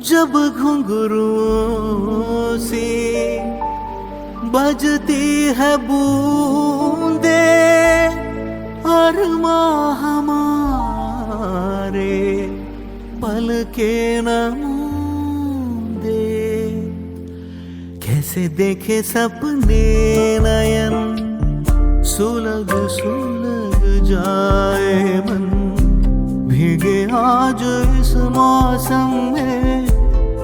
जब घुंघरुओं से बजती है बूंदे और माँ हमारे पलके न मूंदे, कैसे देखे सपने नयन, सुलग सुलग जाए मन, भीगे आज इस मौसम में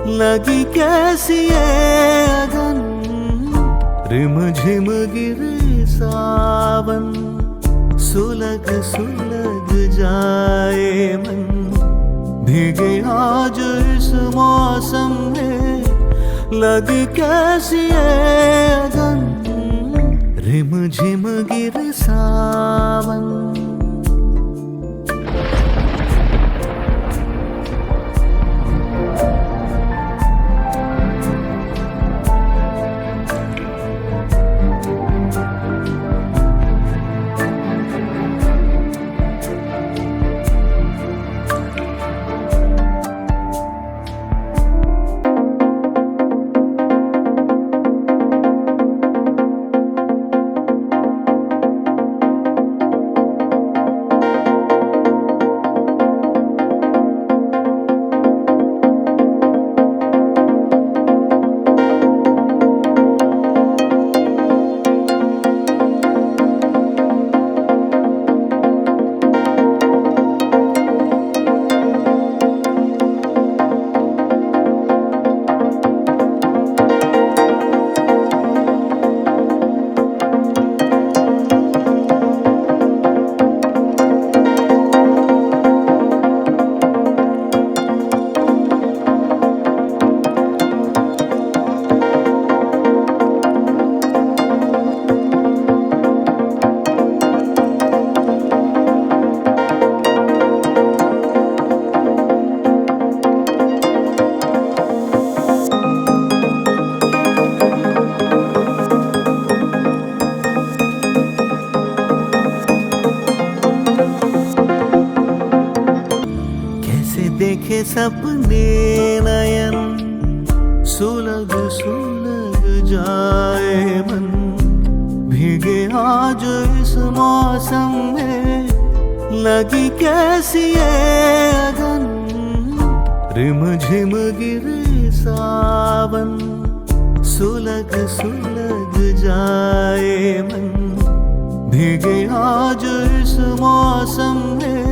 लगी कैसी है अगन, रिम झिम गिरे सावन, सुलग सुलग जाए मन, भीगे आज इस मौसम में लगी कैसी है अगन, रिम झिम गिरे सावन। देखे सपने नयन, सुलग सुलग जाए मन, भीगे आज इस मौसम में लगी कैसी है अगन, रिम झिम गिरे सावन, सुलग सुलग जाए मन, भीगे आज इस मौसम में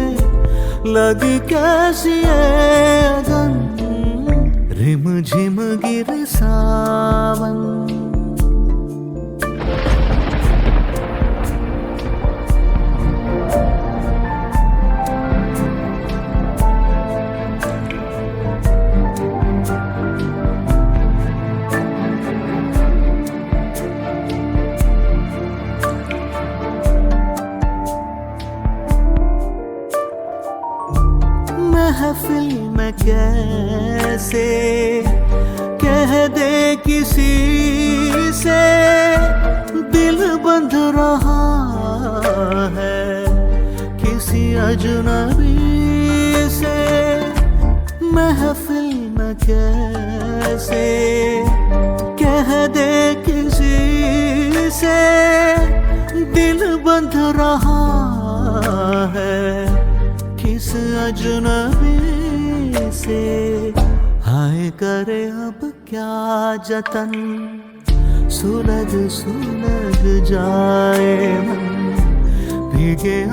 लगी कैसी है अगन, रिम झिम गिरे सावन। महफिल में कैसे कह दे किसी से, दिल बंध रहा है किसी अजनबी से, महफिल में कैसे कह दे किसी से, दिल बंध रहा है किस अजनबी से, हाय करे अब क्या जतन, सुलग सुलग जाए मन, भीगे